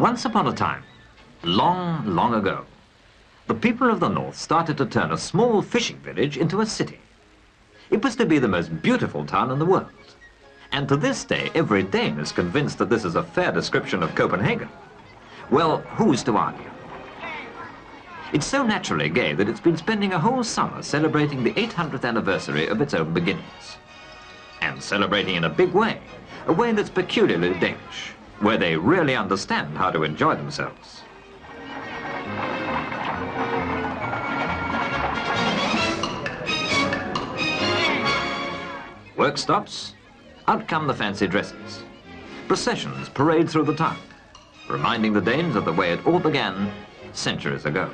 Once upon a time, long, long ago, the people of the north started to turn a small fishing village into a city. It was to be the most beautiful town in the world. And to this day, every Dane is convinced that this is a fair description of Copenhagen. Well, who's to argue? It's so naturally gay that it's been spending a whole summer celebrating the 800th anniversary of its own beginnings. And celebrating in a big way, a way that's peculiarly Danish, where they really understand how to enjoy themselves. Work stops, out come the fancy dresses. Processions parade through the town, reminding the Danes of the way it all began centuries ago.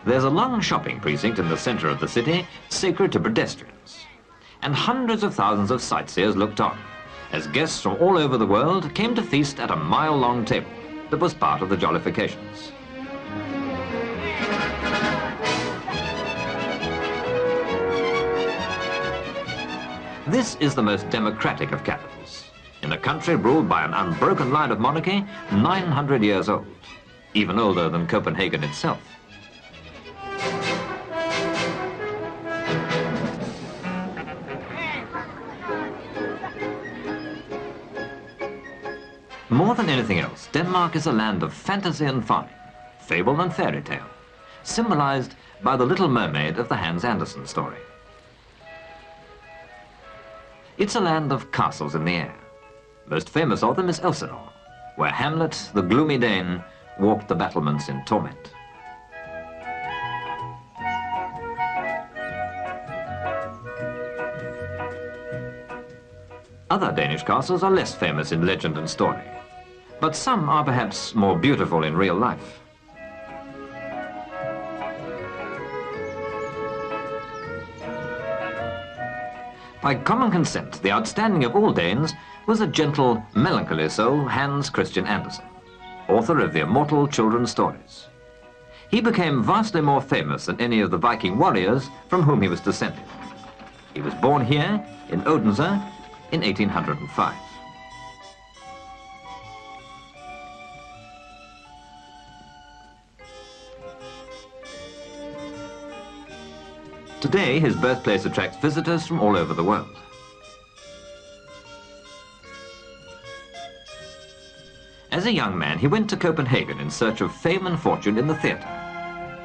There's a long shopping precinct in the center of the city, sacred to pedestrians. And hundreds of thousands of sightseers looked on, as guests from all over the world came to feast at a mile-long table that was part of the jollifications. This is the most democratic of capitals, in a country ruled by an unbroken line of monarchy 900 years old, even older than Copenhagen itself. More than anything else, Denmark is a land of fantasy and fun, fable and fairy tale, symbolized by the Little Mermaid of the Hans Andersen story. It's a land of castles in the air. Most famous of them is Elsinore, where Hamlet, the gloomy Dane, walked the battlements in torment. Other Danish castles are less famous in legend and story, but some are perhaps more beautiful in real life. By common consent, the outstanding of all Danes was a gentle, melancholy soul, Hans Christian Andersen, author of the immortal children's stories. He became vastly more famous than any of the Viking warriors from whom he was descended. He was born here, in Odense, in 1805. Today, his birthplace attracts visitors from all over the world. As a young man, he went to Copenhagen in search of fame and fortune in the theatre.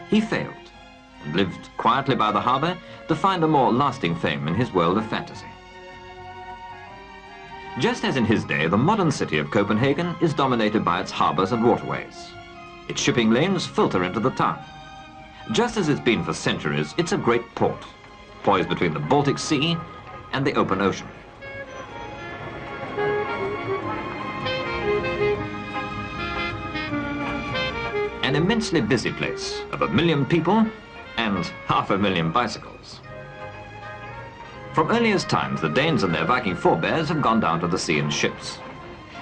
He failed and lived quietly by the harbor to find a more lasting fame in his world of fantasy. Just as in his day, the modern city of Copenhagen is dominated by its harbors and waterways. Its shipping lanes filter into the town. Just as it's been for centuries, it's a great port, poised between the Baltic Sea and the open ocean. An immensely busy place of 1 million people and 500,000 bicycles. From earliest times, the Danes and their Viking forebears have gone down to the sea in ships.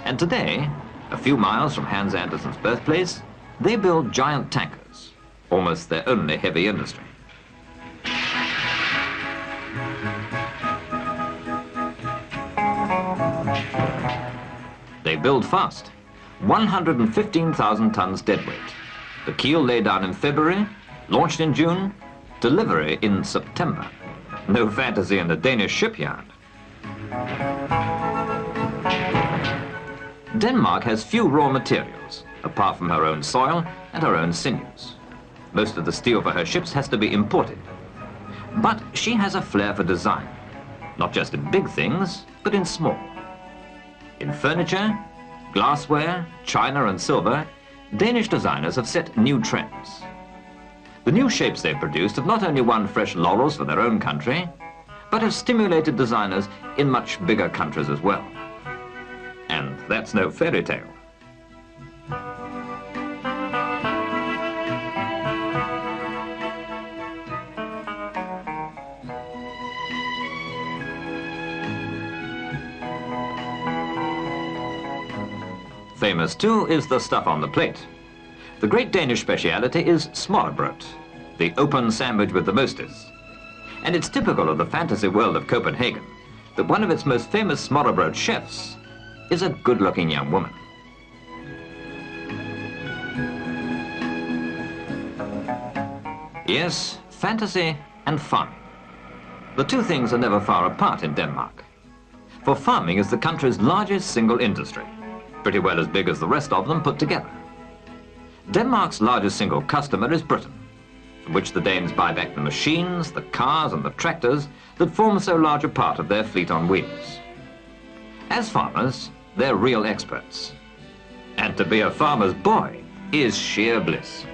And today, a few miles from Hans Andersen's birthplace, they build giant tankers, almost their only heavy industry. They build fast, 115,000 tons deadweight. The keel laid down in February, launched in June, delivery in September. No fantasy in the Danish shipyard. Denmark has few raw materials, apart from her own soil and her own sinews. Most of the steel for her ships has to be imported. But she has a flair for design, not just in big things, but in small. In furniture, glassware, china and silver, Danish designers have set new trends. The new shapes they've produced have not only won fresh laurels for their own country, but have stimulated designers in much bigger countries as well. And that's no fairy tale. Famous too is the stuff on the plate. The great Danish speciality is smørrebrød, the open sandwich with the mosters. And it's typical of the fantasy world of Copenhagen that one of its most famous smørrebrød chefs is a good-looking young woman. Yes, fantasy and farming. The two things are never far apart in Denmark. For farming is the country's largest single industry, pretty well as big as the rest of them put together. Denmark's largest single customer is Britain, from which the Danes buy back the machines, the cars and the tractors that form so large a part of their fleet on wheels. As farmers, they're real experts. And to be a farmer's boy is sheer bliss.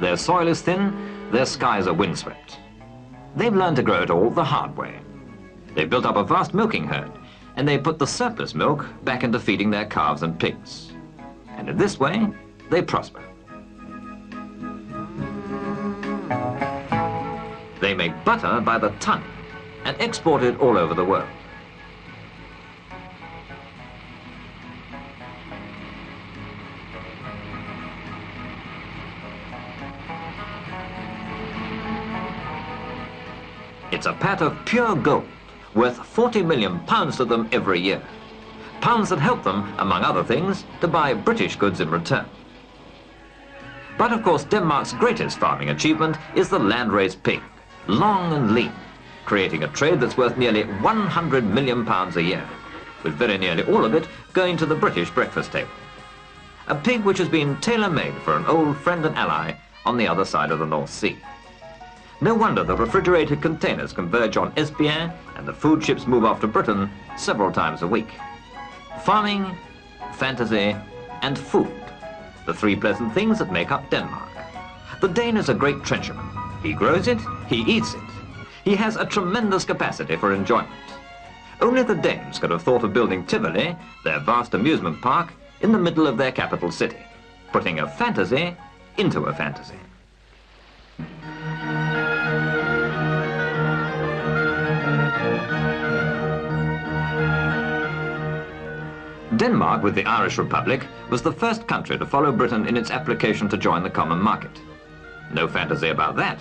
Their soil is thin, their skies are windswept. They've learned to grow it all the hard way. They've built up a vast milking herd, and they put the surplus milk back into feeding their calves and pigs. And in this way, they prosper. They make butter by the ton and export it all over the world. It's a pat of pure gold, worth 40 million pounds to them every year. Pounds that help them, among other things, to buy British goods in return. But of course, Denmark's greatest farming achievement is the landrace pig, long and lean, creating a trade that's worth nearly 100 million pounds a year, with very nearly all of it going to the British breakfast table. A pig which has been tailor-made for an old friend and ally on the other side of the North Sea. No wonder the refrigerated containers converge on Esbjerg and the food ships move off to Britain several times a week. Farming, fantasy, and food, the three pleasant things that make up Denmark. The Dane is a great trencherman. He grows it, he eats it. He has a tremendous capacity for enjoyment. Only the Danes could have thought of building Tivoli, their vast amusement park, in the middle of their capital city, putting a fantasy into a fantasy. Denmark, with the Irish Republic, was the first country to follow Britain in its application to join the common market. No fantasy about that.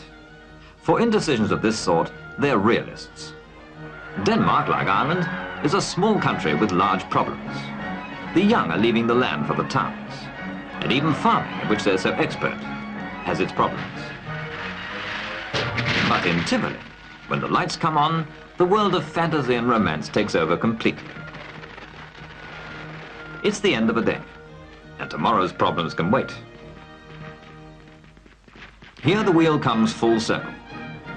For indecisions of this sort, they're realists. Denmark, like Ireland, is a small country with large problems. The young are leaving the land for the towns. And even farming, in which they're so expert, has its problems. But in Tivoli, when the lights come on, the world of fantasy and romance takes over completely. It's the end of a day, and tomorrow's problems can wait. Here the wheel comes full circle,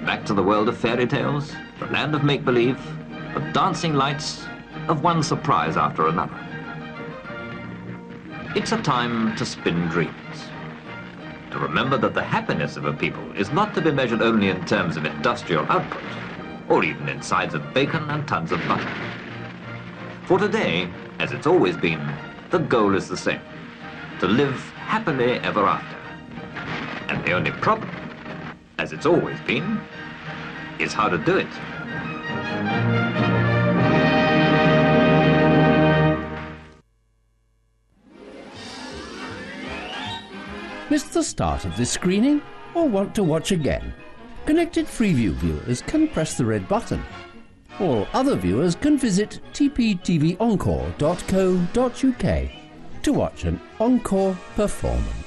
back to the world of fairy tales, the land of make-believe, of dancing lights, of one surprise after another. It's a time to spin dreams, to remember that the happiness of a people is not to be measured only in terms of industrial output, or even in sides of bacon and tons of butter. For today, as it's always been, the goal is the same, to live happily ever after. And the only problem, as it's always been, is how to do it. Missed the start of this screening or want to watch again? Connected Freeview viewers can press the red button. All other viewers can visit tptvencore.co.uk to watch an encore performance.